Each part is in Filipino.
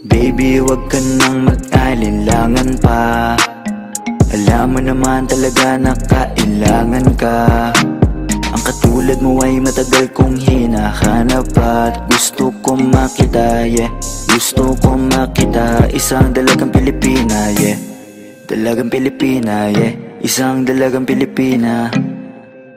Baby, wag ka nang mag-alinlangan pa. Alam mo naman talaga na kailangan ka. Ang katulad mo ay matagal kong hinahanap at gusto kong makita, yeah. Gusto kong makita, isang dalagang Pilipina, yeah. Dalagang Pilipina, yeah. Isang dalagang Pilipina.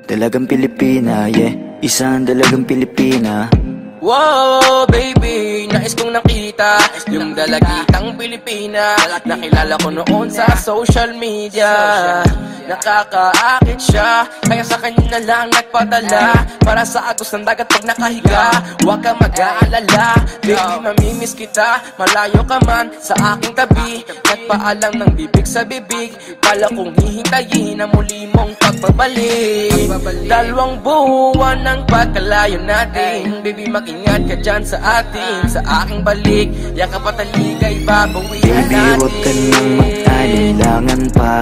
Dalagang Pilipina, yeah. Isang dalagang Pilipina. Wow, baby, nais kong nakita yung dalagitang Pilipina. Nakilala ko noon sa social media. Nakakaakit siya, kaya sa kanya na lang nagpadala. Para sa agos ng dagat pag nakahiga. Huwag ka mag-aalala, baby, mamimiss kita. Malayo ka man sa aking tabi. Nagpaalam ng bibig sa bibig. Kala kong hihintayin ang muli mong pagbabalik. Dalawang buwan ng pagkalayo natin. Baby, mag-ingat ka dyan sa atin. Sa aking balik, yakap at taligay babawihan natin. Baby, huwag ka nang mag-alinlangan pa.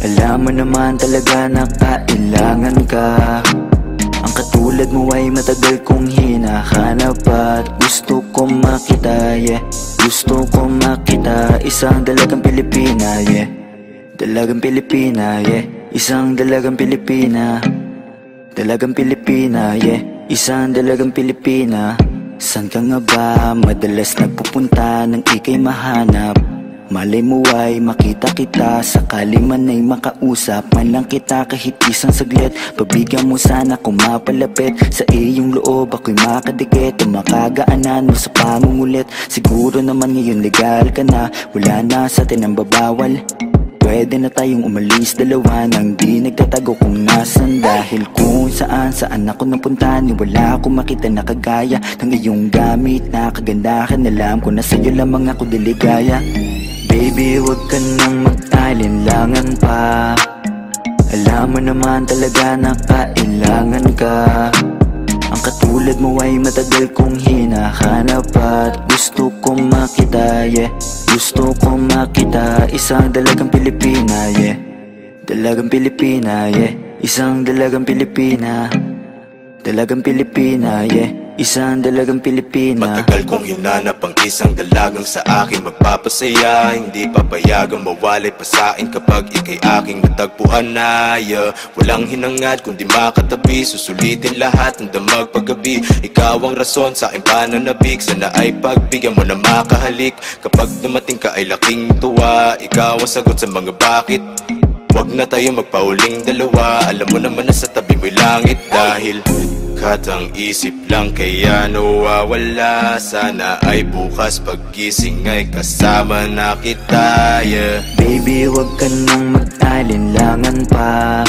Alam mo naman talaga na kailangan ka. Ang katulad mo ay matagal kong hinahanap at gusto kong makita, yeah. Gusto kong makita, isang dalagang Pilipina, yeah. Dalagang Pilipina, yeah. Isang dalagang Pilipina. Dalagang Pilipina, yeah. Isang dalagang Pilipina. San ka nga ba madalas nagpupunta nang ika'y mahanap? Malay mo ay makita kita, sakali man ay makausap man lang kita kahit isang saglit. Pabigyan mo sana kung mapalapit sa iyong loob, ako'y makadikit o makagaanan mo sa pangungulit. Siguro naman ngayon legal ka na, wala na sa atin ang babawal. Pwede na tayong umalis dalawa nang di nagtatago kung nasan. Dahil kung saan ako napunta, ni wala akong makita na kagaya ng iyong gamit na kagandahan. Alam ko na sa'yo lamang ako diligaya. Baby, wag ka nang mag-alinlangan pa. Alam mo naman talaga na kailangan ka. Ang katulad mo ay matagal kong hinahanap at gusto kong makita, yeah. Gusto kong makita, isang dalagang Pilipina, yeah. Dalagang Pilipina, yeah. Isang dalagang Pilipina. Dalagang Pilipina, yeah. Isang dalagang Pilipina. Matagal kong hinanap ang isang dalagang sa akin magpapasaya. Hindi papayagang mawalay pa sa'kin kapag ika'y aking natagpuan na, yeah. Walang hinangad kundi makatabi, susulitin lahat ng damag paggabi. Ikaw ang rason sa aking pananabik, sana ay pagbigyan mo na makahalik. Kapag dumating ka ay laking tuwa, ikaw ang sagot sa mga bakit. Huwag na tayo magpauling dalawa, alam mo naman na sa tabi mo'y langit. Dahil katang isip lang kaya nawawala. Sana ay bukas paggising ay kasama na kita, yeah. Baby, wag ka nang mag-alinlangan pa.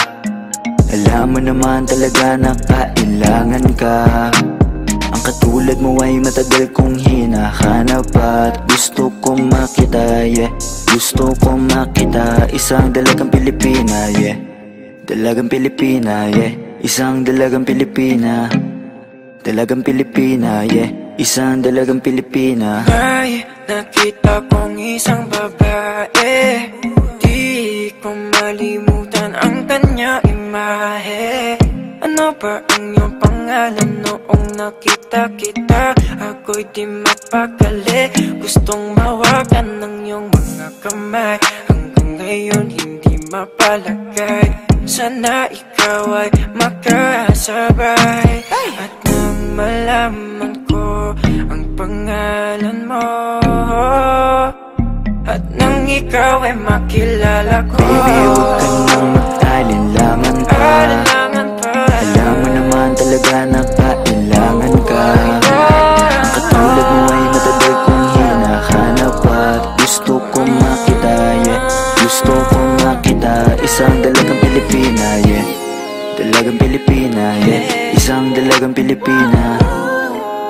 Alam mo naman talaga na kailangan ka. Ang katulad mo ay matagal kong hinahanap at gusto kong makita, yeah. Gusto kong makita, isang dalagang Pilipina, yeah. Dalagang Pilipina, yeah. Isang dalagang Pilipina. Dalagang Pilipina, yeah. Isang dalagang Pilipina. May nakita kong isang babae, di ko malimutan ang kanya imahe. Ano ba ang iyong pangalan noong nakita kita? Ako'y di mapakali, gustong mawakan ng iyong mga kamay. Hanggang ngayon hindi mapalagay, sana ikaw ay makasabay. At nang malaman ko ang pangalan mo, at nang ikaw ay makilala ko, baby, huwag ka nang mag-alinlangan pa. Alam mo naman talaga na kailangan ka. Ang katulad mo ay matagal kong hinahanap at gusto kong makita, yeah. Gusto kong makita, isang dalagang Pilipina, yeah. Dalagang Pilipina, yeah. Isang dalagang Pilipina.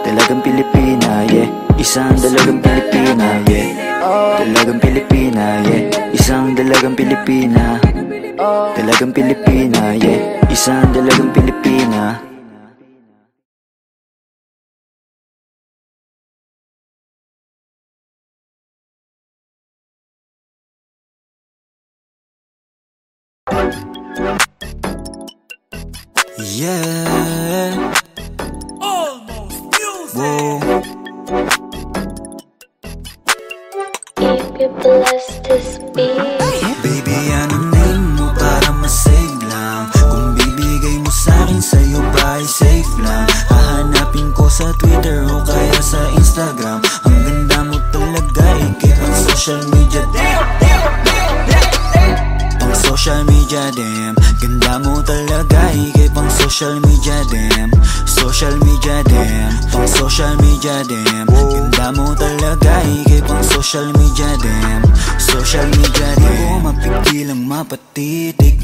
Dalagang Pilipina, yeah. Isang dalagang Pilipina, yeah. Dalagang Pilipina, yeah. Isang dalagang Pilipina. Dalagang Pilipina, yeah. Isang dalagang Pilipina. Yeah. lang. Hahanapin ko sa Twitter o kaya sa Instagram. Ang ganda mo talaga, ikay pang social media. Pang social media, damn. Ganda mo talaga, ikay pang social media, damn. Social media, damn. Pang social media, damn. Ganda mo talaga, ikay pang social media, damn. Social media, damn. Di ko mapigil ang mapatitig.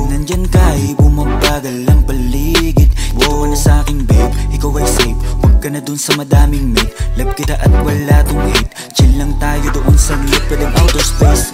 Nandyan ka, bumabagal ang paligid. Ito ka na sa'king babe, ikaw ay safe. Huwag ka na dun sa madaming mate. Love kita at wala tong hate. Chill lang tayo doon sa lit, pwedeng outer space.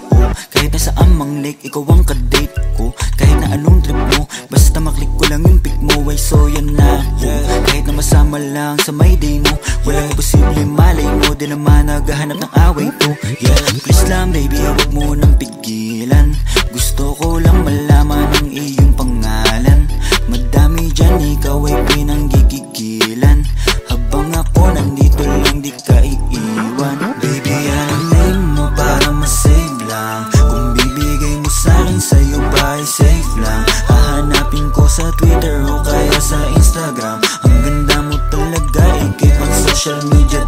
Kahit nasa amang lake, ikaw ang kadate ko. Kahit na anong trip mo, basta maklik ko lang yung pic mo. Ay so yan na ako. Kahit na masama lang sa may day mo, walang imposible malay mo. Di naman naghahanap ng away to. Yeah, please lang baby, huwag mo nang pigilan. Gusto ko lang malaman ang iyong pangalan. Madami dyan, ikaw ay pinanggigigilan. Habang ako nandito lang, di ka iiwan. Baby, alamin mo para masave lang. Kung bibigay mo sa'kin, sa'yo ba ay safe lang. Hahanapin ko sa Twitter o kaya sa Instagram. Ang ganda mo talaga, ikay pang social media.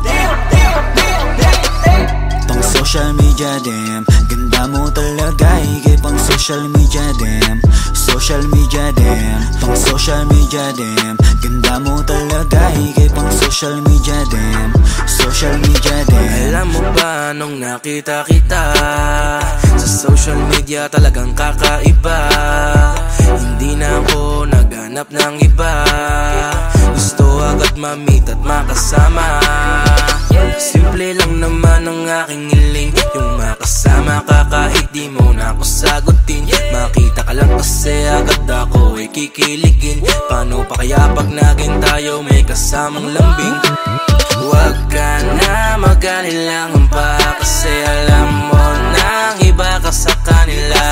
Pang social media, damn. Ganda mo talaga, ikay pang social media, damn. Social media, damn. Pang social media, damn. Ganda mo talaga, ikay pang social media, damn. Social media, damn. Alam mo ba nung nakita kita sa social media, talagang kakaiba. Hindi na ako naghanap ng iba. Gusto agad ma-meet at makasama. Simple lang naman ang aking hiling, yung makasama ka kahit di mo na ako sagutin. Makita ka lang kasi agad ako ay kikiligin. Paano pa kaya pag naging tayo may kasamang lambing? Huwag ka na mag-alilangan pa, kasi alam mo nang iba ka sa kanila.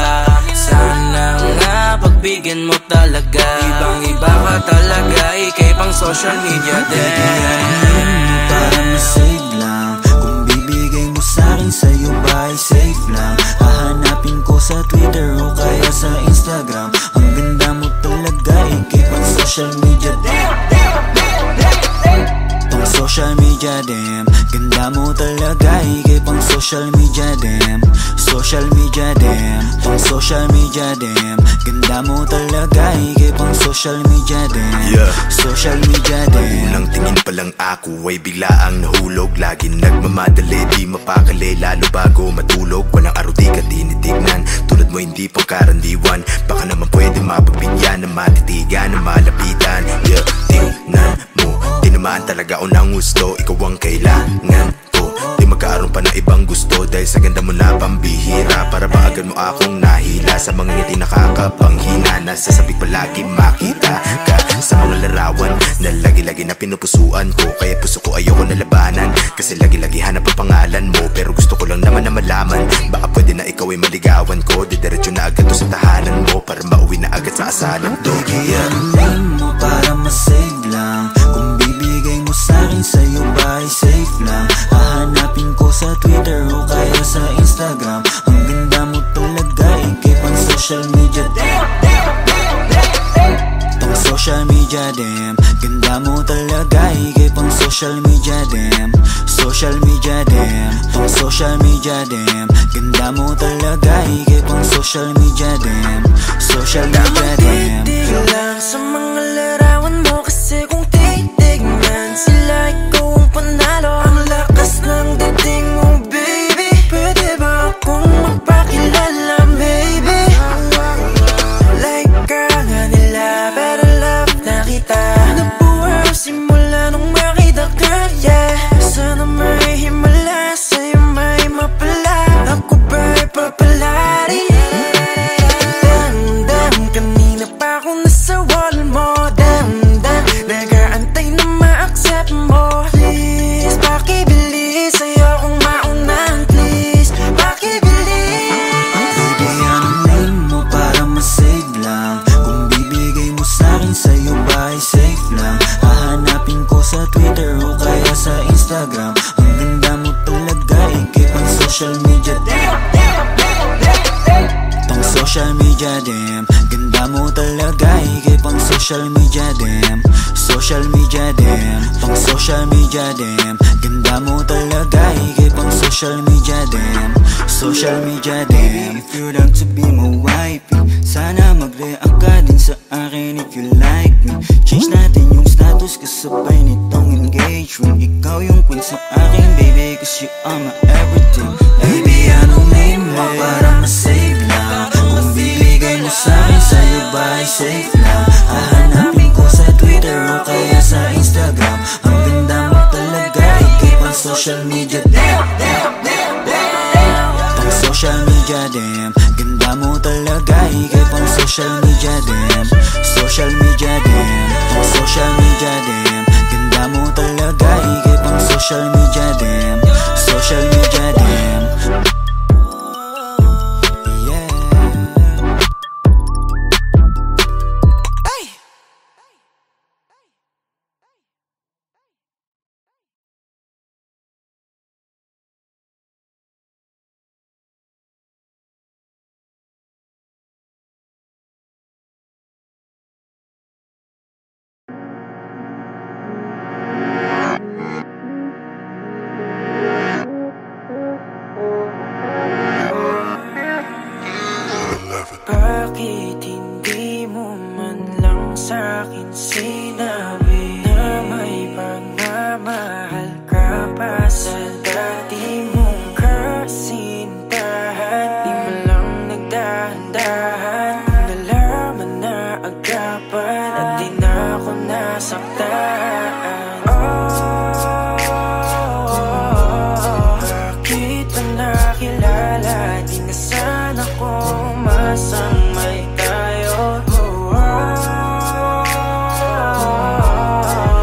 Sana nga pagbigyan mo talaga, ibang iba ka talaga, ikay pang social media din. Para masave lang. Kung bibigay mo sa'kin, sa'yo ba ay safe lang. Hahanapin ko sa Twitter o kaya sa Instagram. Ang ganda mo talaga, ikay pang social media. Pang social media, damn. Ganda mo talaga, ikay pang social media, damn. Social media, damn. Pang social media, damn. Ganda mo talaga, ikay pang social media, damn. Social media, damn. Unang tingin pa lang ako ay bigla ang nahulog. Laging nagmamadali, di mapakali, lalo bago matulog. Walang araw di ka tinitignan, tulad mo hindi pang karandiwan. Baka naman pwede mapagbigyan na matitigan, na malapitan. Yeah, tingnan mo, tinamaan talaga ako ng gusto. Ikaw ang kailangan ko, di magkaroon pa ng ibang gusto. Dahil sa ganda mo na pambihira, para ba agad mo akong nahila. Sa mga ngiti nakakapanghina, nasasabik palagi makita ka sa mga larawan na lagi-lagi na pinupusuan ko. Kaya puso ko ayoko na labanan, kasi lagi-lagi hanap ang pangalan mo. Pero gusto ko lang naman na malaman, baka pwede na ikaw ay maligawan ko. Didiretso na agad to sa tahanan mo, para mauwi na agad sa asalan to. Alamin mo para masave lang. Kung bibigay mo sa'kin, sa'yo ba ay safe lang. Hahanapin ko sa Twitter o kaya sa Instagram. Ang ganda mo talaga, ikay pang social media. Pang social media, damn. Ganda mo talaga, ikay pang social media, damn. Social media, damn. Pang social media, damn. Ganda mo talaga, ikay pang social media, damn. Social media, damn. Titig lang sa mga larawan mo, kasi kung titignan sila, ikaw ang panalo. Ang lakas ng dating mo, baby. Pwede ba akong magpakilala, baby? Like ka nga nila, pero love na kita. Nabuhay simula nung makita ka, yeah. Sana may himala, sa'yo may mapala. Ako ba'y papalari? Damdam, kanina pa ako nasa wall mo. Damdam, nag-aantay na ma-accept mo. Please, pakibilis, ayokong maunan. Please, pakibilis. Bibigyan mo para masave lang. Kung bibigay mo sa'kin, sa'yo ba ay safe lang. Hahanapin ko sa Twitter o kaya sa Instagram. Ang ganda mo talaga, ikay pang social media. Pang social media, damn. Ganda mo talaga, ikay pang social media dem, social media dem, pang social media dem. Ganda mo talaga, higay pang social media dem, social media dem. If you'd like to be my wifey, sana mag-react ka din sa akin if you like me. Change natin yung status kasabay nitong engagement. Ikaw yung queen sa akin baby, cause you are my everything. Baby, anong name mo para ma-save lang? Kung bibigay mo sa'kin, sa'yo ba ay safe lang? Hahanapin ko sa Twitter o kaya sa Instagram. Ang ganda mo talaga, higay pang social media dem, pang social media dem. Ganda mo talaga, higay pang social media dem, social media dem, pang social media dem. Ganda mo talaga, higay pang social media dem, social media dem. Bakit hindi mo man lang sa'kin sinabi na may pagmamahal ka pa sa dati mong kasintahan? Di mo lang nagdahan-dahan, nalaman na agapan at di na ako nasaktan. Bakit ba nakilala? Di na sana kong masang may tayo.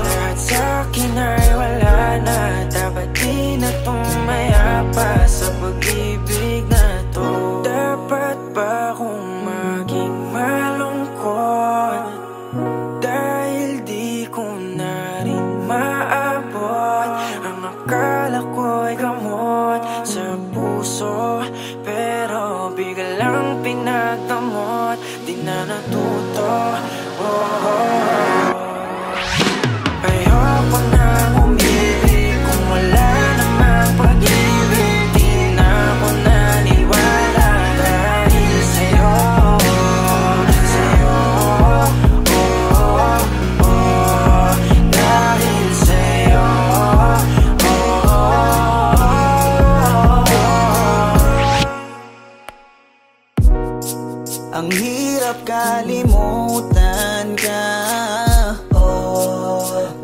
Lahat sa'kin ay wala na, dapat di na tumaya pa sa pag-ibig na to. Dapat ba akong maging malungkot dahil di ko na rin maabot ang akala ko'y gamot sa puso, pero biglang pinagdamot, di na natuto. Ayoko nang umibig kung wala namang pag-ibig. Di na ako naniwala dahil sa'yo, sa'yo, dahil sa'yo. Ang hirap kalimutan ka,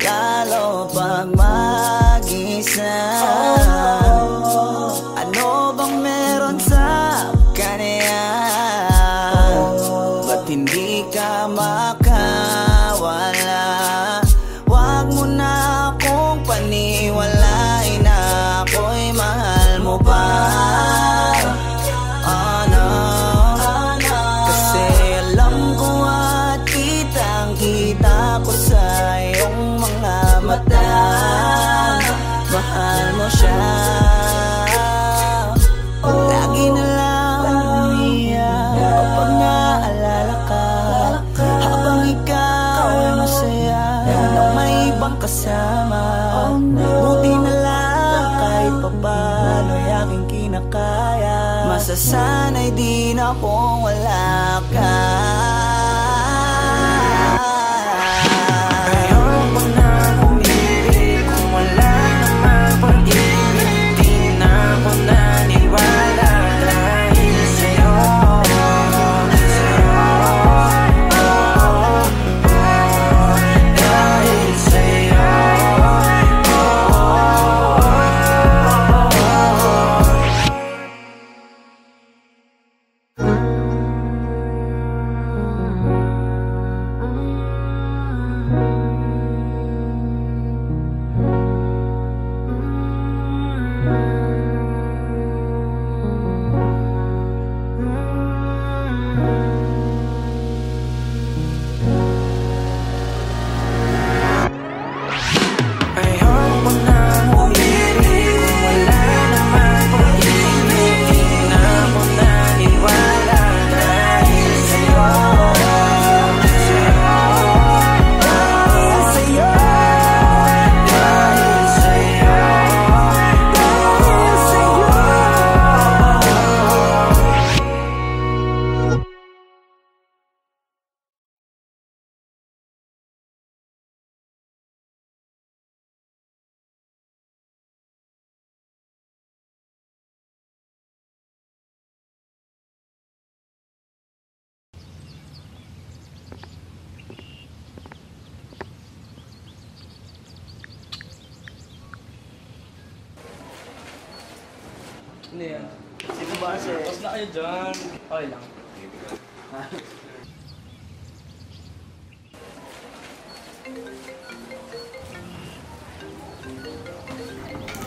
lalo pag mag-isa. Ano bang meron sa kanya? Ba't hindi ka makawala? Wag mo na akong paniwalain na ako'y mahal mo pa. Kita ko sa iyong mga mata, mahal mo siya. Lagi na lang umiyak kapag naalala ka, habang ikaw ay masaya na may ibang kasama. Buti na lang kahit papano ay aking kinakaya. Masasanay din akong wala ka. Ano yan? Sige ba kasi? Tapos na kayo dyan. Okay lang.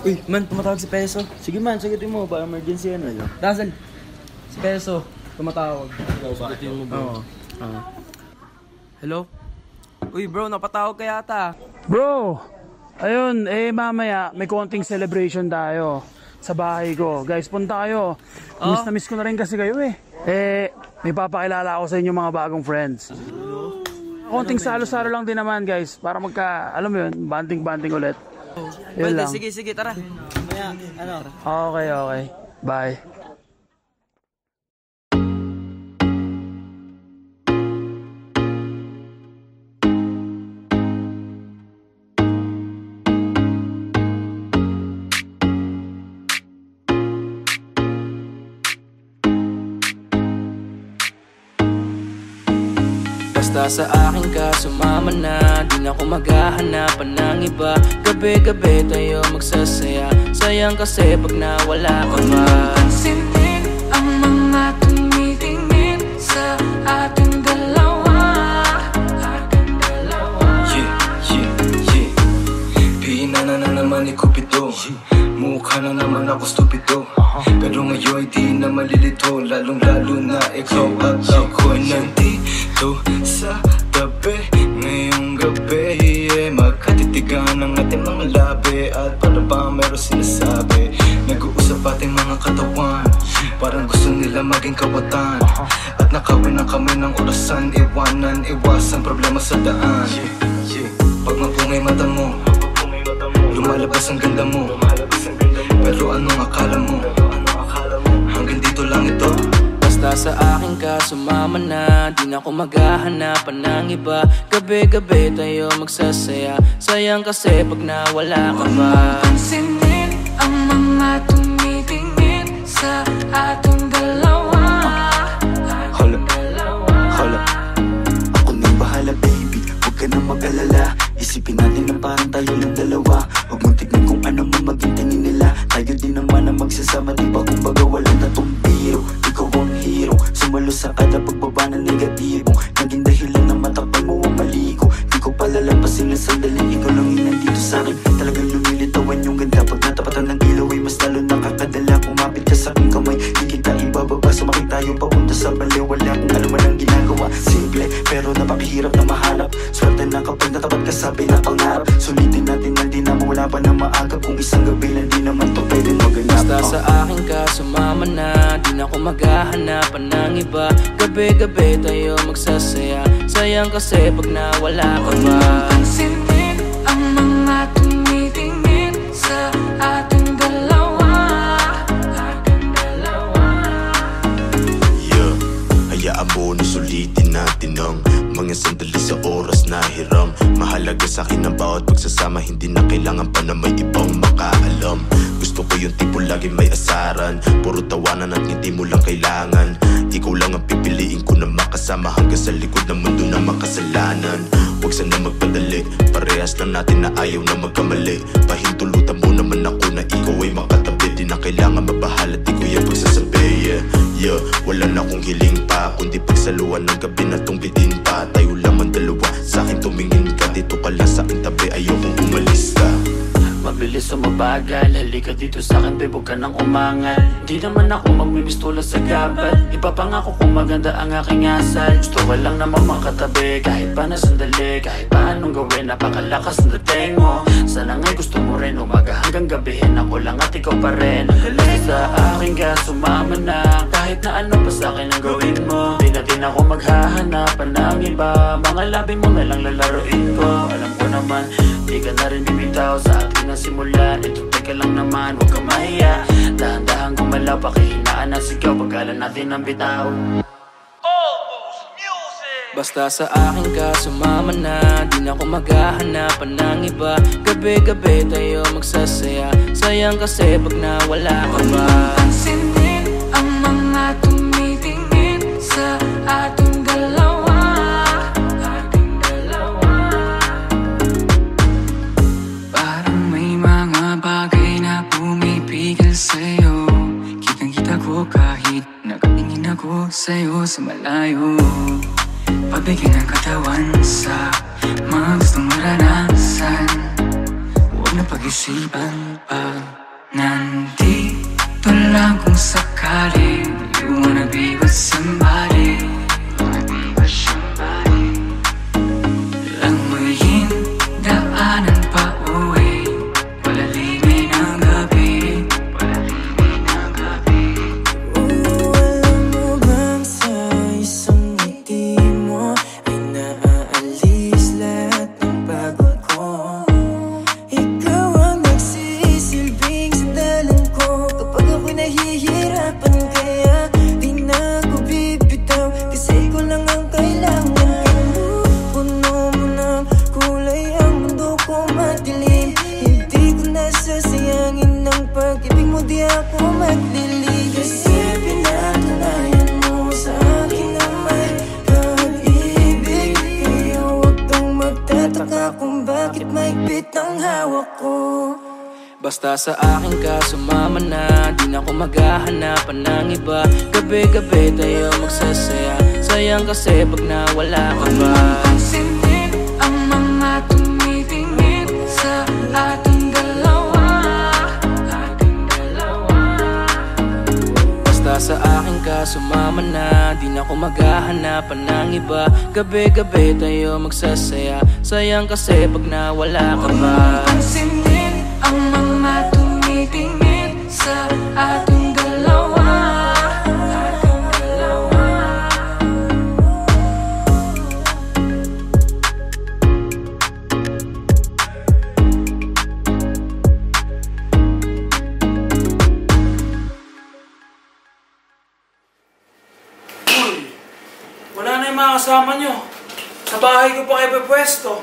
Uy, man, tumatawag si Peso. Sige man, sagutin mo. Ba emergency ano yun? Dazzle, si Peso, tumatawag. Sagutin mo bro. Oo. Hello? Uy bro, napatawag ka yata. Bro, ayun, mamaya may konting celebration tayo sa bahay ko. Guys, punta kayo. Miss na miss ko na rin kasi kayo may papakilala ako sa inyo mga bagong friends. Konting salo-salo lang din naman guys, para alam mo yun, banding-banding ulit. Yun lang. Sige, tara. Okay. Bye. Basta sa akin ka sumama na, di na ako maghahanapan ng iba. Gabi-gabi tayo magsasaya, sayang kasi pag nawala ka ba. Pansinin ang mga tumitingin sa ating dalawa. Yeah. Pinana na naman ni Cupido, mukha na naman ako stupido. Pero ngayon di na malilito, lalong-lalo na ikaw at ako'y nandito sa tabi. Ngayong gabi, magkatitigan ang ating mga labi. At para ba meron sinasabi, nag-uusap ating mga katawan, parang gusto nila maging kawatan. At nakawin na kami ng orasan, iwasan problema sa daan. Pag mapungay mata mo, lumalabas ang ganda mo. Pero anong akala mo? Hanggang dito lang ito. Basta sa akin ka sumama na, di na ako maghahanapan ng iba. Gabi-gabi tayo magsasaya, sayang kasi pag nawala ka ba. Pansinin ang mga tumitingin sa ating dalawa. Hala, ako nang bahala baby, huwag ka nang mag-alala. Isipin natin na parang tayo lang dalawa. Huwag mong tignan kung ano man maging tingin nila. Tayo din naman ang magsasama, di ba? Kumbaga wala na tong biro. Ikaw ang hero, sumalo sa kada pagbaba ng negatibong naging dahilan na matakpan mo ang mali ko. Di ko palalampasin ng sandali, ikaw lang yung nandito sa'kin. Talagang lumilitawan yung ganda, pag natapatan ng ilaw ay mas lalo nakakadala. Kumapit ka sa'king kamay, di kita ibababa. Sumakit tayo papunta sa baliw, wala kung alam man ang ginagawa. Simple, pero napakahirap na mahanap. Swerte na kapag natapat ka sa pinapangarap. Sulitin natin na di naman wala pa na maagap. Kung isang gabi lang di naman to pwede maganap. Basta sa akin ka sumama na, di na ako maghahanapan ng iba. Gabi-gabi tayo magsasaya, sayang kasi pag nawala ka ba. Pansinin ang mga tumitingin sa ating dalawa. Yeah, hayaan mo na sulitin natin ang mga sandali sa oras na hiram. Mahalaga sa akin ang bawat pagsasama, hindi na kailangan pa na may ibang makaalam. Gusto ko yung tipo lagi may asaran, puro tawanan at ngiti mo lang kailangan. Ikaw lang ang pipiliin ko na makasama hanggang sa likod ng mundo na makasalanan. Huwag sana magpadali, parehas lang natin na ayaw na magkamali. Pahintulutan mo naman ako na ikaw ay makatabi. Di na kailangan mabahala, di ko yung pagsasabi. Yeah, wala na akong hiling pa, kundi pagsaluhan ng gabi na tong bitin pa. Tayo lamang dalawa, sa'kin tumingin ka, dito ka lang sa'king tabi, ayokong umalis ka. Mabilis o mabagal, halika dito sa'kin babe, huwag ka nang umangal. Di naman ako magmimistula sa gabat, ipapangako kung maganda ang aking asal. Gusto ko lang naman makatabi, kahit pa na sandali. Kahit pa anong gawin, napakalakas ng dating mo. Sana nga'y gusto mo rin, umaga hanggang gabihin. Ako lang at ikaw pa rin. Halika sa akin ka, sumama na. Kahit na ano pa sa'kin ang gawin mo, di na din ako maghahanapan ng iba. Mga labi mo na lang lalaroin ko. Alam ko naman, di ka na rin bibitaw sa akin na simulan. Ito teka lang naman, huwag ka mahiya. Dahan-dahan gumalaw, pakihinaan na sigaw, pagkala natin ang bitaw. Basta sa akin ka sumama na, di na ako maghahanapan ng iba. Gabi-gabi tayo magsasaya, sayang kasi pag nawala ka ba. Pansinin ang mga tumitingin sa ating dalawa. Parang may mga bagay na pumipigil sa'yo. sa malayo. Pabigyan ng katawan sa mga gustong maranasan. Huwag na pag-isipan pag nandito lang kung sakali. You wanna be with somebody. Langoyin daanan pa uwi. Palalimin ang gabi. Alam mo bang sa isang ngiti mo ay naaalis lahat ng pagod ko. Ikaw ang nagsisilbing sandalan ko kapag ako'y nahihirapan. Kaya di na ako bibitaw kasi ikaw lang ang kailangan ko. Puno mo ng kulay ang mundo ko madilim. Hindi ko nasasayangin ng pag-ibig mo, di ako maglilig. Kasi pinatunayan mo sa akin na may pag-ibig. Kaya huwag kang magtataka kung bakit mahigpit ang hawak ko. Basta sa akin ka sumama na, di na ako maghahanapan ng iba. Gabi-gabi tayo magsasaya, sayang kasi pag nawala ka ba. Pansinin ang mga tumitingin sa ating dalawa. Basta sa akin ka sumama na, di na ako maghahanapan ng iba. Gabi-gabi tayo magsasaya, sayang kasi pag nawala ka ba. Pansinin ang mga tumitingin sa ating dalawa. Wala na yung mga kasama nyo. Sa bahay ko pa kayo pwesto.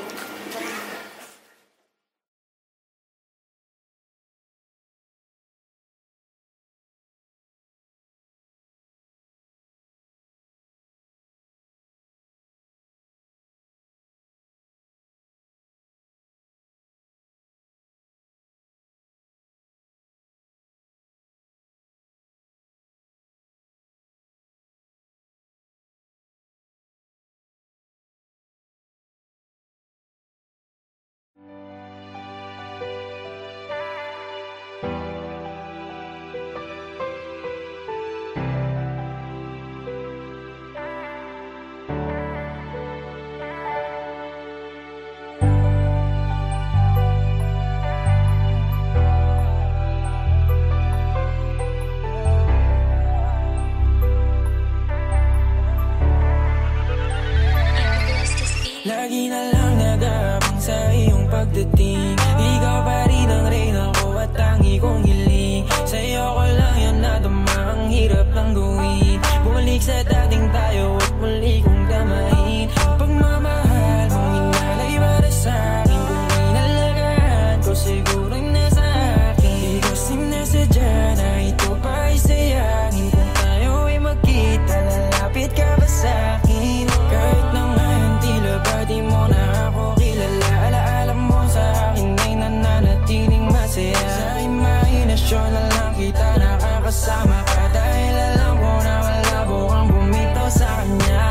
Lagi na lang nag-aabang sa iyong pagdating. Ikaw pa rin ang reyna ko at tangi kong hiling. Sa'yo ko lang yan nadama, ang hirap lang gawin. Bumalik sa dating tayo at muli kong damahin. Pagmamahal mong inalay para sa'kin, kung inalagaan ko siguro'y nasa akin. Di ko sinasadya na ito pa ay sayangin. Kung tayo ay magkita, lalapit ka ba sa'kin? Kahit na ngayon tila ba di mo na ako kilala, alaala mo sa akin ay nananatiling masaya. Sa imahinasyon na lang kita nakakasama ka, dahil alam ko na malabo kang bumitaw sa kanya.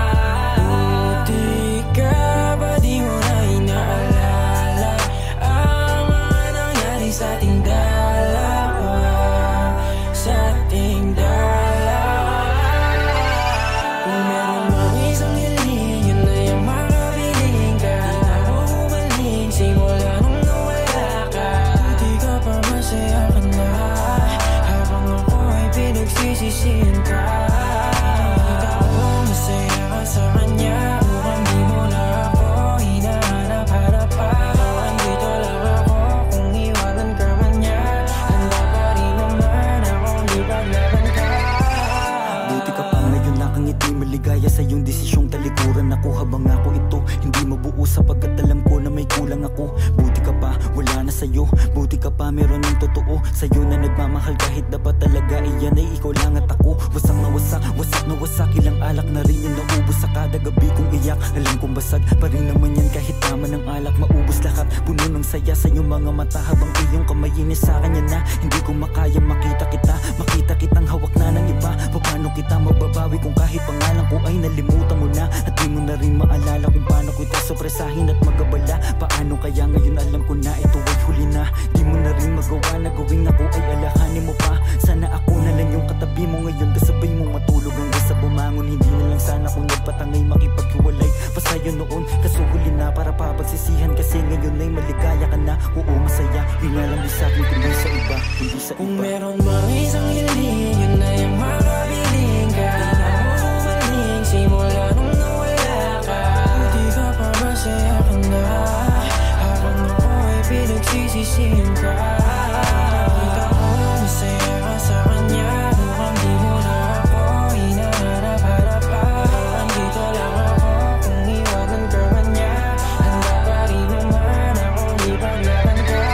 Buti ka ba di mo na inaalala ang mga nangyari sa ating dalawa, sa ating dalawa. Kung meron mang isang hiling, yun na yung makapiling ka. Di na ako bumalik simula nung nawala ka. Buti ka pa masaya ka na, habang ako ay pinagsisisi sa'yo. Buti ka pa meron ng totoo sa'yo na nagmamahal kahit dapat talaga iyan ay ikaw lang at ako. Wasak na wasak, wasak na wasak, ilang alak na rin yung naubos sa kada gabi kong iyak. Alam kong basag pa rin naman yan kahit tama ng alak, maubos lahat. Puno ng saya sa iyong mga mata habang iyong kamay inis sa kanya na hindi ko makaya makita kita. Makita kitang hawak na ng iba. Paano kita mababawi kung kahit pangalan ko ay nalimutan mo na? At di mo na rin maalala kung paano ko ito sopresahin at magabala. Paano kaya ngayon alam ko na ito ay huli na? Di mo na rin magawa na gawing ako ay alahanin mo pa. Sana ako na lang yung katabi mo ngayon, kasabay mo matulog hanggang sa bumangon. Hindi na lang sana kung nagpatangay makipaghiwalay pa sa'yo noon, kaso huli na para papagsisihan kasi ngayon ay maligaya ka na. Oo masaya, yun nga lang di sa'kin kundi sa iba, hindi sa iba. Kung meron mang isang hiling, yun na yung makabiling ka. Di na mo umaling simula nung nawala ka. Di ka pa masaya ka na habang ako ay pinagsisisihin ka. Kita ko masaya ka sa kanya, mukhang di mo na ako hinaharap-harap pa. Andito lang ako kung iwanan ka man niya. Handa pa rin naman akong ipaglaban ka.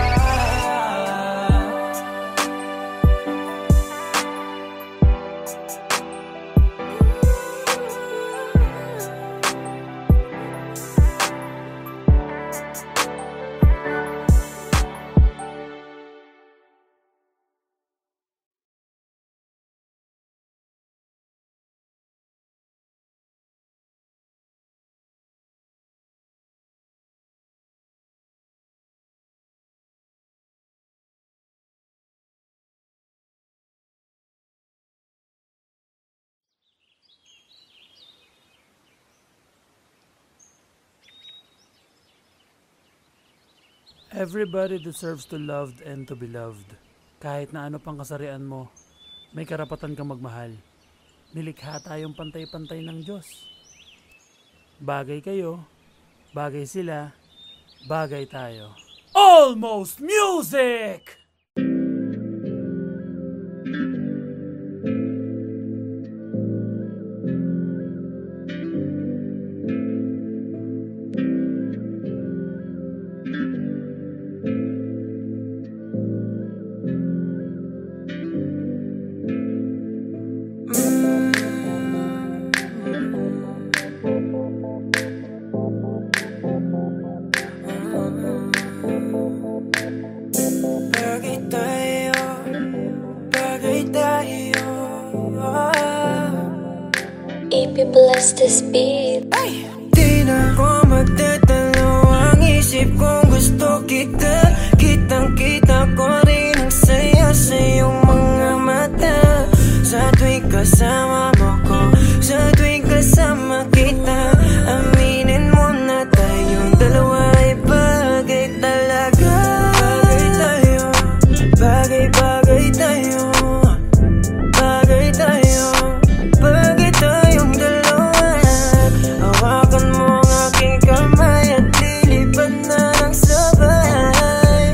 Everybody deserves to loved and to be loved. Kahit na ano pang kasarian mo, may karapatan kang magmahal. Nilikha tayong pantay-pantay ng Diyos. Bagay kayo, bagay sila, bagay tayo. Almost Music! Bless this beat. Ay! Di na ko magtatalo ang isip kong gusto kita. Kitang-kita ko rin ang saya sa iyong mga mata. Sa tuwing kasama mo ko, sa tuwing kasama kita, aminin mo na tayong dalawa ay bagay talaga. Bagay tayo, bagay-bagay tayo, bagay tayo, bagay tayong dalawa. Hawakan mo ang aking kamay at lilipad na ng sabay.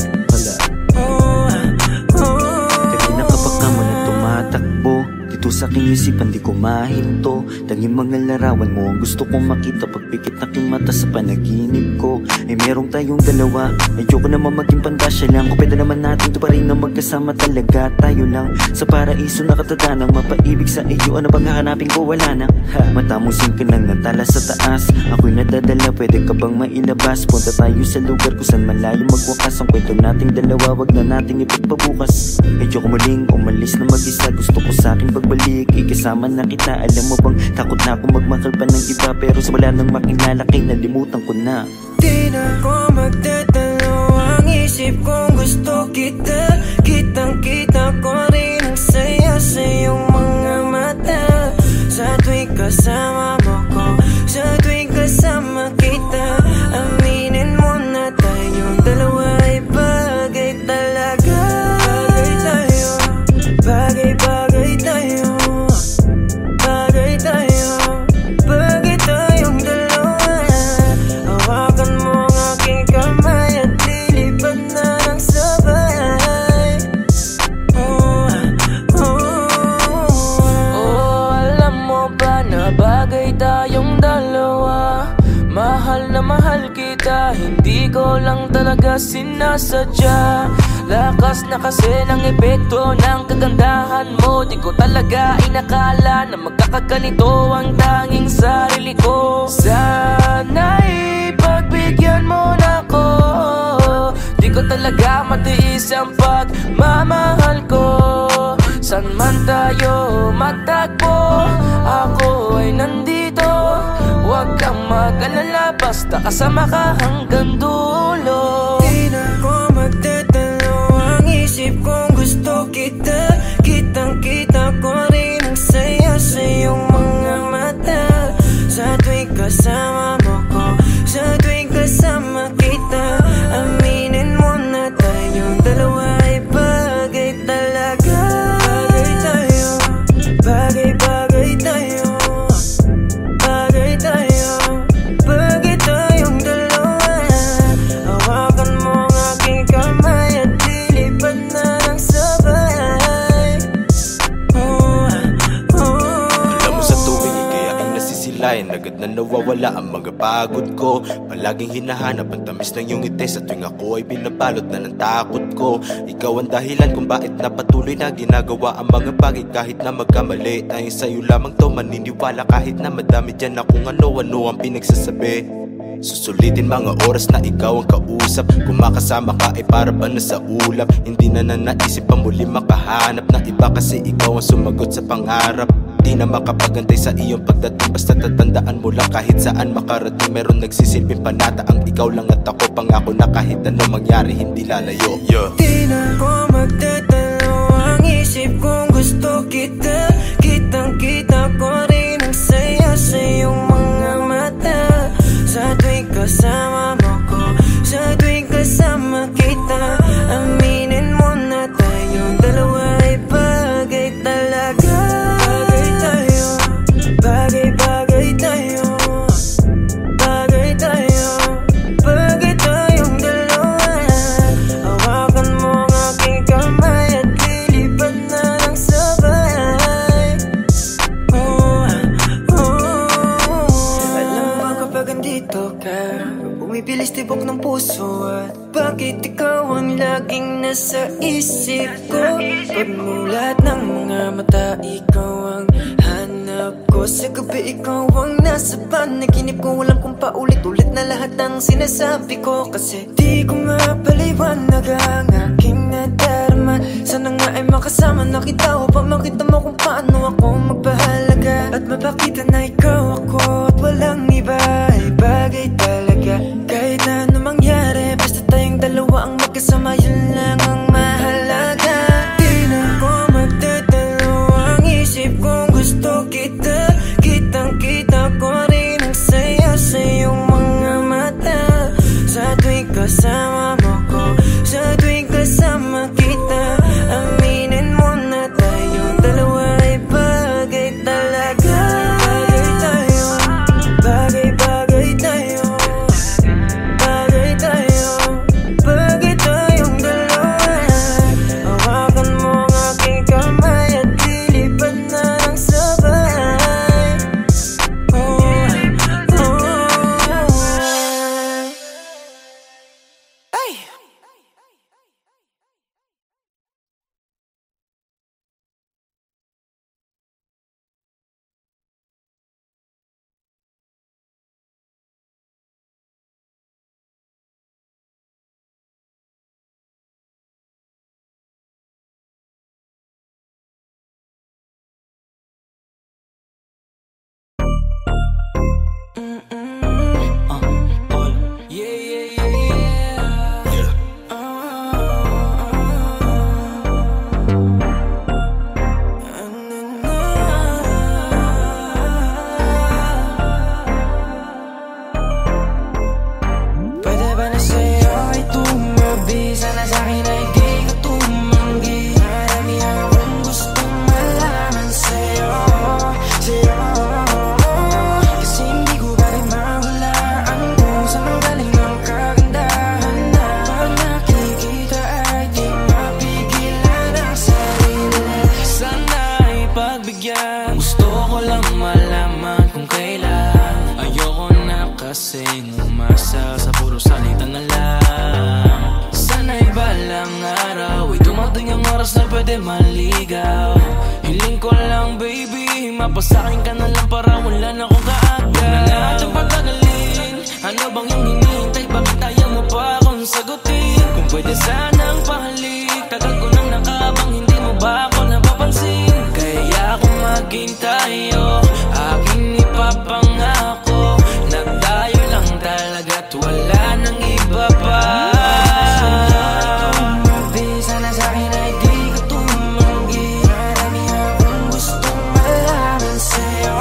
Kanina kapag ka mo na tumatakbo dito sa aking isipan di ko mahinto. Tanging mga larawan mo ang gusto kong makita. Pagpikit na aking mata sa panaginip ko ay merong tayong dalawa. Ayoko naman maging pandasya lang. Kung pwede naman natin ito pa rin na magkasama talaga. Tayo lang sa paraiso nakatadhanang mapaibig sa iyo. Ano bang hahanapin ko? Wala na. Mata mo singkin lang natala sa taas. Ako'y nadadala, pwede ka bang mailabas? Punta tayo sa lugar kung saan malayo magwakas. Ang kwento nating dalawa, wag na nating ipagpabukas. Medyo ko muling umalis na mag-isa. Gusto ko sa akin pagbalik, ikasama na kita. Alam mo bang takot na akong magmahal pa ng iba, pero sa wala nang makilala kay nalimutan ko na. Di na ko magtatalo ang isip kong gusto kita. Kitang-kita ko rin ang saya sa iyong mga mata. Sa tuwing kasama mo ko, sa tuwing kasama kita, aminin mo na tayong dalawa ay bagay talaga. Bagay tayo, bagay-bagay tayo, bagay tayo, bagay tayong dalawa. Hawakan mo ang aking kamay at lilipad na ng sinasadya. Lakas na kasi ng epekto ng kagandahan mo. Di ko talaga inakala na magkakaganito ang tanging sarili ko. Sana'y pagbigyan mo na ko. Di ko talaga matiis ang pagmamahal ko. San man tayo magtagpo, ako ay nandito. Huwag kang mag-alala, basta kasama ka hanggang dulo. Di na ko magdadalo ang isip kong gusto kita. Kitang-kita ko rin ang saya sa iyong mga mata. Sa tuwing kasama mo ko, sa tuwing kasama kita, aminin mo na tayong dalawa ay bagay talaga. Bagay tayo, bagay-bagay tayo, bagay tayo, bagay tayong dalawa. Hawakan mo ang aking kamay at lilipad na ng sabay. Alam mo sa tuwing ikaya ay nasisilayan, agad na nawawala ang mga pagod ko. Palaging hinahanap ang tamis ng iyong ngiti sa tuwing ako ay binabalot na ng takot ko. Ikaw ang dahilan kung bakit napatuloy na ginagawa ang mga bagay kahit na magkamali. Dahil sa'yo lamang to maniniwala kahit na madami dyan na kung ano-ano ang pinagsasabi. Susulitin mga oras na ikaw ang kausap. Kung makasama ka ay para ba na sa ulap. Hindi na naisip pa muli makahanap na iba kasi ikaw ang sumagot sa pangarap. Di na makapagantay sa iyong pagdating, basta tatandaan mo lang kahit saan makarating. Meron nagsisilbing panata ang ikaw lang at ako. Pangako na kahit ano mangyari hindi lalayo. Di na ko magdadalo ang isip kong gusto kita. Kitang-kita ko rin ang saya sa iyong mga mata. Sa tuwing kasama mo ko, sa tuwing kasama kita, aminin mo na tayong dalawa ay bagay talaga. Bagay tayo, bagay-bagay tayo, bagay tayo, bagay tayong dalawa. Hawakan mo ang aking kamay at lilipad na ng sabay. Alam mo kapag andito ka, bumibilis tibok ng puso. At bakit ikaw ang laging nasa isip ko? Pagmulat ng mga mata, ikaw ang hanap ko. Sa gabi ikaw ang nasa panaginip ko. Alam kong paulit-ulit na lahat ng sinasabi ko. Kasi di ko mapaliwanag ang aking nadarama. Sana nga ay makasama na kita upang makita mo kung paano ako magpahalaga. At mapakita na ikaw ako at walang iba ay bagay talaga. Kahit na ano mangyari, basta tayong dalawa ang magkasama, yun lang ang mahalaga. Di na ko magdadalo ang isip kong gusto kita. Kitang-kita ko rin ang saya sa iyong mga mata. Sa tuwing kasama mo ko, sa tuwing kasama kita, aminin mo na tayong dalawa ay bagay talaga. Bagay tayo, bagay-bagay tayo, bagay tayo, bagay tayong dalawa. Hawakan mo ang aking kamay at lilipad na ng sabay. Ay! Pwede ba na sa'yo ay tumabi? Sana sa'kin ay di ka tumanggi. Marami akong gustong malaman sa'yo, sa'yo. Kasi hindi ko pa rin mahulaan kung saan ang galing ang kagandahan na pag nakikita ay di mapigilan ang sarili. Sana ay pagbigyan, gusto ko lang malaman kung kailan. Ayoko na kasing umasa sa puro salita na lang. balang araw ay dumating ang oras na pwede maligaw. Hiling ko lang baby, mapasakin ka na lang para wala na akong kaagad. Huwag na natin patagalin, ano bang yung hinihintay? Bakit ayaw mo pa akong sagutin? Kung pwede sanang pahalik, tagal ko nang nakabang, hindi mo ba ako napapansin? Kaya kung maghintay aking ipapangako, nagtayo lang talaga't wala nang iba pa. Sana sa'kin ay di ka tumanggi. Marami akong gustong malaman sa'yo,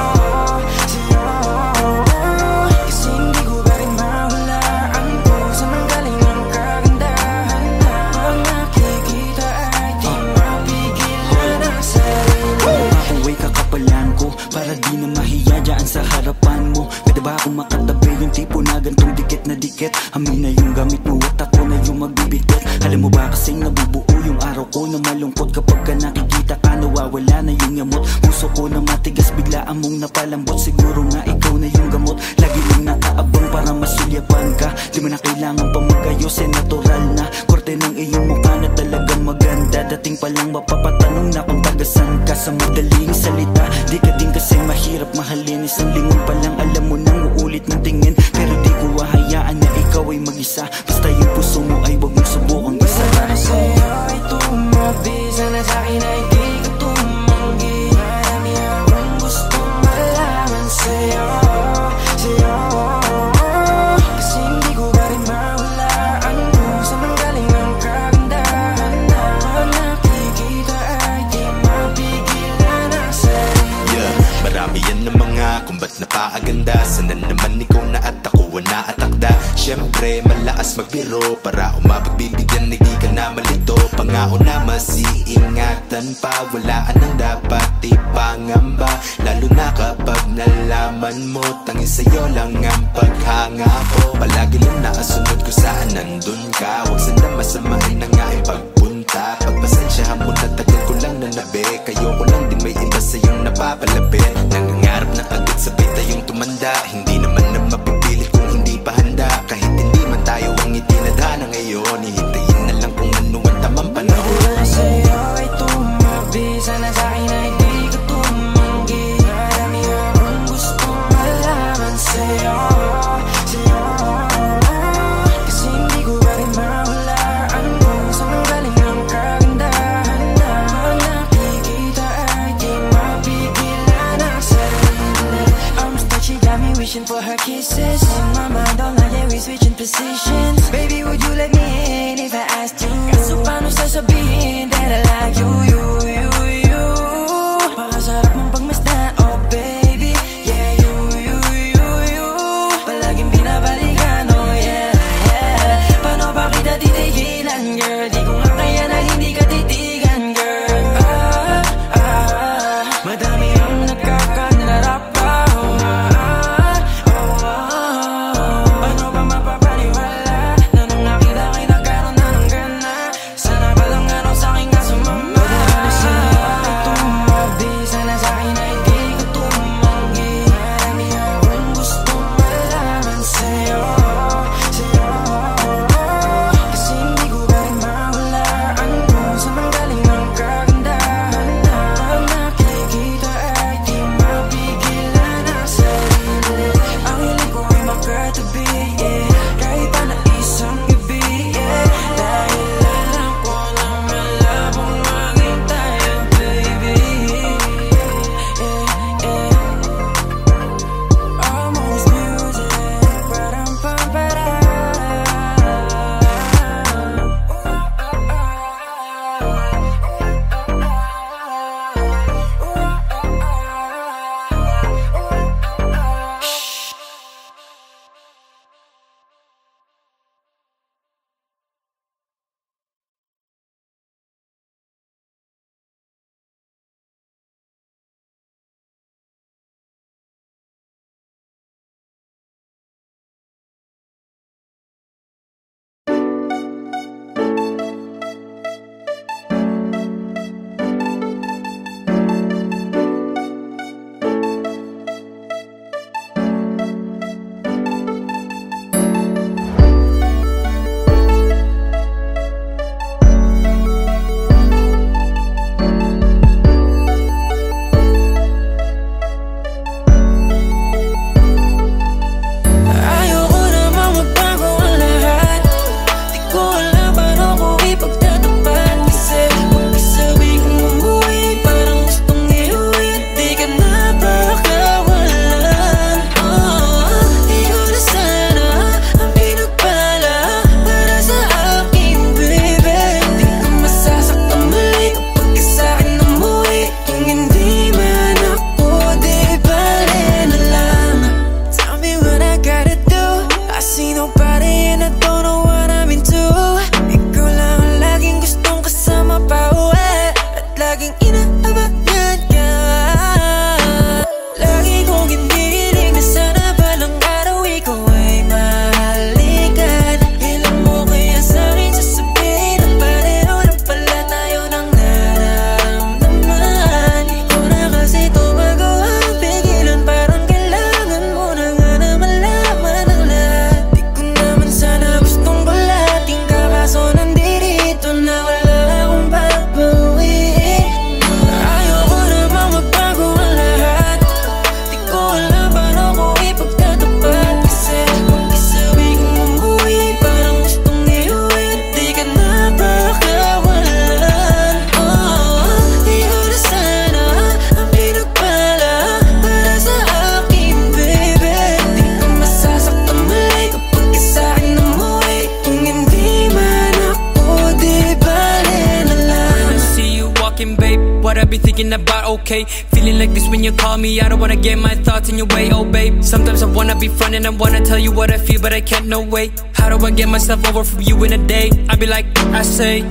kasi hindi ko pa rin mahulaan kung saan ang galing ang kagandahan na pag nakikita ay di mapigilan ang sarili. Makuway kakapalan ko para di na mahiya dyan sa harapan mo. Pwede ba akong makatabi yung tipo na gantong dikit na dikit? Amin na yung gamit mo at ako na yung magbibitit. Alam mo ba kasing nabubuo yung araw ko na malungkot kapag ka nakikita ka, nawawala na yung yamot. Puso ko na matigas, biglaan mong napalambot. Siguro nga ikaw na yung gamot, lagi lang nakaabang para masulyapan ka. Di mo na kailangan pa mag-ayos, natural na korte ng iyong mukha na talagang maganda. Dating pa lang mapapatanong na kung tagasan ka. Sa madaling salita, di ka din kasi mahirap mahalin. Isang lingon pa lang alam mo nang uulit ng tingin. Pero di ko hahayaan na ikaw ay mag-isa. Basta yung puso mo ay wag mong subukang isa. Para sa'yo ay tumabi, sana sa'kin ay di ka tumanggi. Marami akong gustong malaman sa'yo, kasi hindi ko pa rin mahulaan kung saan ang galing ang kagandahan na pag nakikita ay di mapigilan ang sarili. Marami yan na mga kung ba't napaaganda. Sana naman ikaw na at ako na atakda. Siyempre malaas magbiro para umapagbibigyan, hindi ka na malito. Pangako na masiingatan pa, walaan ang dapat ipangamba. Lalo na kapag nalaman mo tanging sa'yo lang ang paghanga ko. Palagi lang nakasunod ko saan nandun ka. Huwag sana masamain na nga ang pagpunta. Pagpasensyahan mo na tagal ko lang nanabi. Kayo ko lang din may iba sa'yong napapalapit. Nangangarap na agad sabay tayong tumanda. Hindi naman na mapipilit kung hindi pa handa. Kahit hindi man tayo ang itinadhana ngayon, hihintayin na lang kung ano ang tamang panahon. Para sa'yo ay tumabi, sana sa'kin ay di ka tumanggi. Marami akong gustong malaman sa'yo, kasi hindi ko pa rin mahulaan kung saan ang galing ang kagandahan na pag nakikita ay di mapigilan ang sarili. Arms that she got me wishing for her kisses. In my mind all night, yeah, we switching positions. Baby, would you let me in if I asked you? Kaso paano sasabihin that I like you? Pakasarap mong pagmasdan, oh baby, yeah, you. Palaging binabalikan, oh yeah. Paano ba kita titigilan, girl? Di ko nga kaya na hindi ka titigan, girl. Madami ang nagkakanarap pa, paano ba mapapaniwala na nung nakita be thinking about, okay. Feeling like this when you call me, I don't wanna get my thoughts in your way, oh babe. Sometimes I wanna be front and I wanna tell you what I feel, but I can't, no way. How do I get myself over from you in a day? I be like, I say,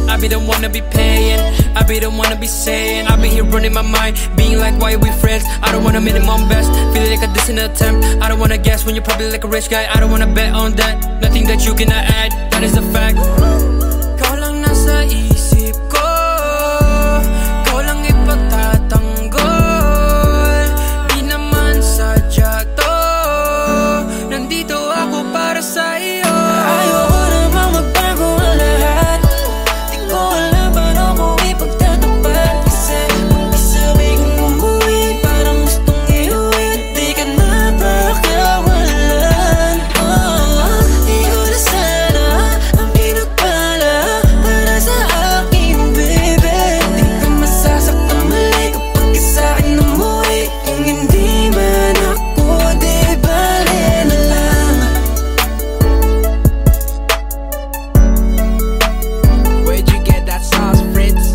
I be the one to be paying, I be the one to be saying, I be here running my mind, being like, why are we friends? I don't wanna minimum best, feeling like a distant attempt. I don't wanna guess when you're probably like a rich guy. I don't wanna bet on that, nothing that you cannot add, that is a fact. Ikaw lang nasa isip ko, ikaw lang ipagtatanggol. Di naman sadya to, nandito ako para sa iyo. Ayoko namang magbago ang lahat. Di ko alam paano ko ipagtatapat. Kasi kung isabi kong umuwi, parang gustong iuwi. Di ka na pakawalan. Di ko na sana ang pinagpala para sa akin, baby. Di ka masasaktan mali kapag sa'kin umuwi. Kung hindi man ako, di bale na lang. Where'd you get that sauce, Fritz?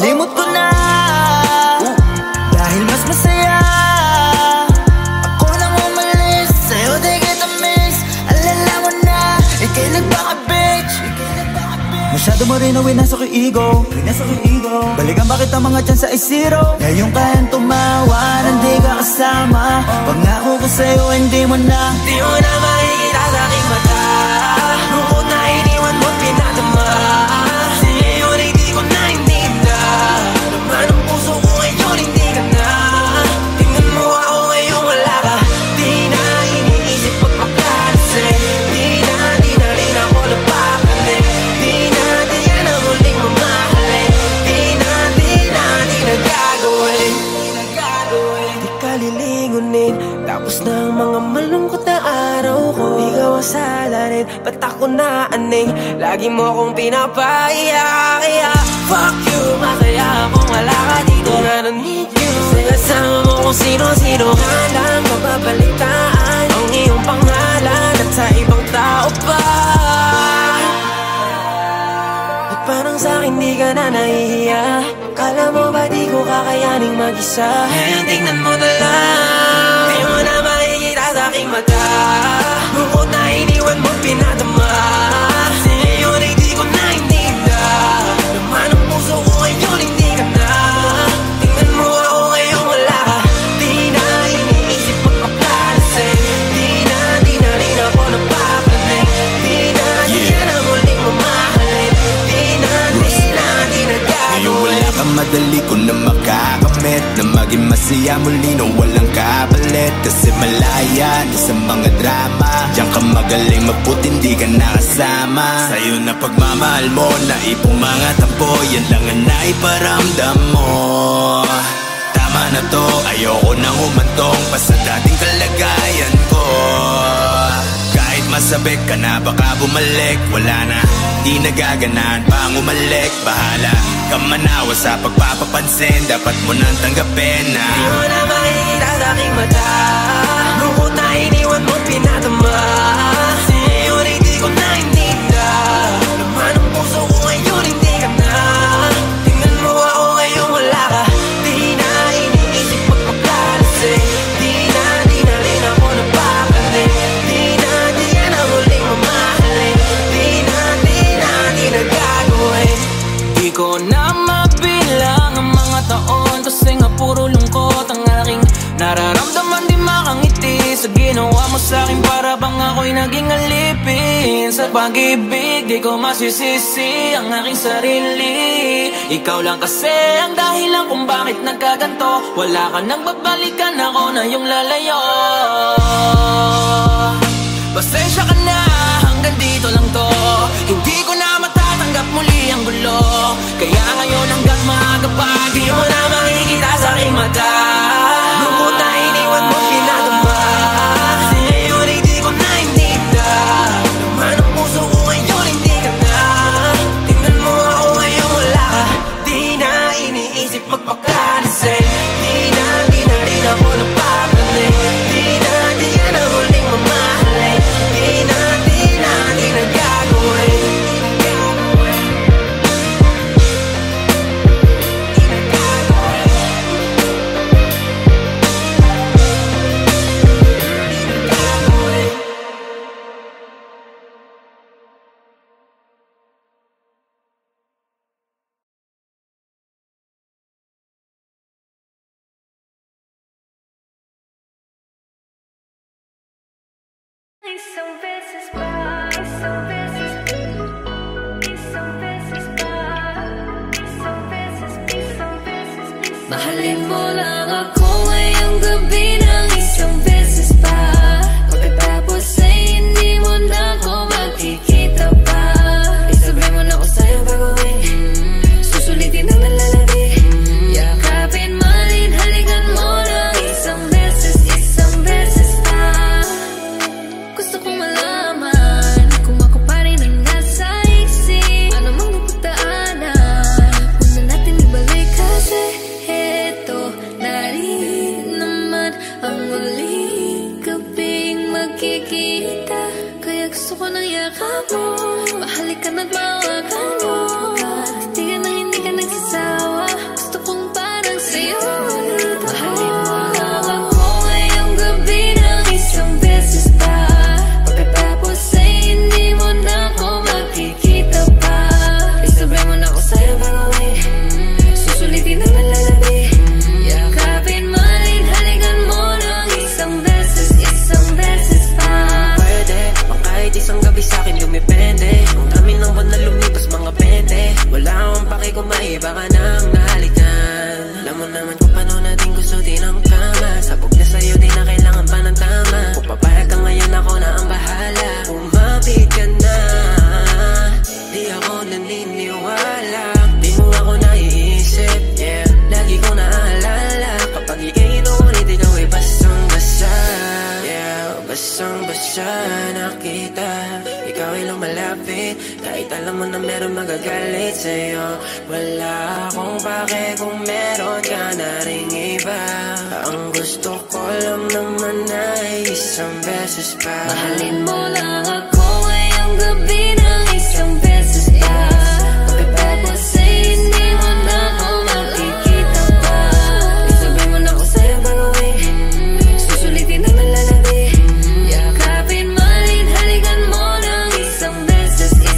Nilimot ko na dahil mas masaya. Ako nang umalis, sa'yo di kita miss. Alala mo na, ika'y nagpaka-bitch. Masyado mo rin ang winasok yung ego. Balikan bakit ang mga chance ay zero. Ngayon kayang tumawa, hindi ka kasama. Pangako ko sa'yo, hindi mo na. Di mo na makikita sa aking mata. Lungkot na iniwan mo, pinadama. Sa'yo hindi ko na hindi na. Naman ang puso ko ngayon, hindi ka na. ako naaning, lagi mo akong pinapaiya. Kaya fuck you, masaya akong wala ka dito. I don't need you. Kasi kasama mo kung sino-sino. Halang mababalitaan ang iyong pangalan at sa ibang tao pa. At parang sa'kin di ka na nahihiya. Kala mo ba di ko kakayaning mag-isa? Ngayon tingnan mo na lang, di mo na makikita sa'king mata. Bukod na iniwan mo pinadama. Sa'yo ay di ko naintinda. Naman ang puso ko ngayon hindi ka na. Tingnan mo ako ngayon wala ka. Di na iniisip magpaplalasing. Di na rin ako napapanig. Di na na muling mamahalin. Di na gagawin. Ngayon wala ka, madali ko na makakamit na maging masaya muli na walang kapalit. Kasi malaya na sa mga drama. Diyan ka magaling mabuti, hindi ka nakasama. Sa'yo na pagmamahal mo, naipong mga tampo. Yan lang ang naiparamdam mo. Tama na to, ayoko nang humantong pa sa dating kalagayan ko. Kahit masabik ka na baka bumalik, wala na, di nagaganaan pang umalik. Bahala ka manawa sa pagpapapansin, dapat mo nang tanggapin na di mo na makikita sa'king mata. Lungkot na iniwan mo pinadama. Sa'yo rin di ko naintinda. Naman ang puso ko ngayon hindi ka na. Tingnan mo ako ngayon wala ka. Di na iniisip magpaplalasing. Di na rin ako napapanig. Di na muling mamahalin. Di na gagawin. Di ko na mabilang ang mga taon, kasi nga puro lungkot ang aking nararamdaman. Di makangiti sa ginawa mo sa'kin, para bang ako'y naging alipin sa pag-ibig. Di ko masisisi ang aking sarili. Ikaw lang kasi ang dahilan kung bakit nagkaganto. Wala ka nang babalikan, ako na yung lalayo. Pasensya ka na, hanggang dito lang to. Hindi ko na matatanggap muli ang gulo. Kaya ngayon hanggang maaga pa, di mo na makikita sa'king mata. Lungkot na iniwan mo pinadama. Sa'yo rin di ko naintinda. Naman ang puso ko ngayon hindi ka na. Tingnan mo ako ngayon wala ka. Di na iniisip magpakalasing. Di na rin ako napapanig. Di na huling mamahalin. Di na gagawin. Mahalin mo lang ako ngayong gabi ng isang beses pa. Pagkatapos ay hindi mo na ako makikita pa. Isabay mo na ako sa'yo baguhin. Susulitin ang nalalabi. Yakapin, malin, halikan mo ng isang beses pa. Gusto kong malaman kung ako pa rin ang nasa isip. Ano mang napagdaanan, huwag na natin ibalik kasi naman ang muling gabing magkikita. Kaya gusto ko ng yakap mo, mahalikan at mawakan mo. Di ka nang hindi ka nagsasawa, gusto kong parang sa'yo. Mahalin mo lang ako ngayong gabi ng isang beses pa. Pagkatapos ay hindi mo na ako makikita pa. Isabay mo na ako sa'yo baguhin. Susulitin ang nalalabi. Yakapin, malin, halikan mo ng isang beses pa. Pwede, o kahit isang gabi sa'kin lumipende. Ang dami ng buwan na lumipas mga 20. Wala akong paki kung maiba ka nang nahalikan. Alam mo naman kung paano natin gusto din ang kama. Sabog na sa'yo, di na kailangan pa ng tama. Kung papayag ka ngayon, ako na ang bahala. Umapit ka na, di ako naniniwala. Di mo ako naiisip, yeah. Lagi ko naaalala kapag iinulit ikaw ay basang-basa. Yeah, basang-basa nakita. Ikaw ay lumala Kahit alam mo na meron magagalit sa'yo, wala akong pake kung meron ka na ring iba. Ang gusto ko lang naman ay isang beses pa. Mahalin mo lang ako ngayong gabi ng isang beses pa. Tapos ay hindi mo na ako makikita pa. Isabay mo na ako sa'yo gagawin, susulitin na nalalabi. Yakapin, malin, halikan mo ng isang beses pa.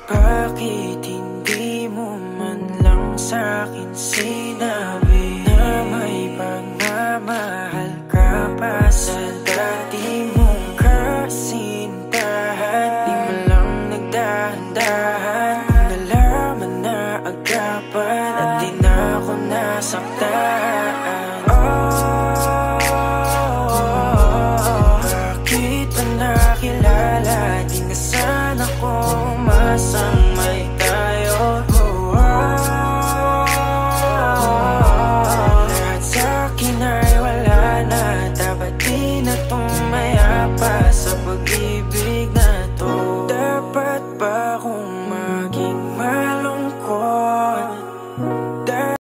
Bakit hindi mo man lang sa'kin sinabi na may pagmamahal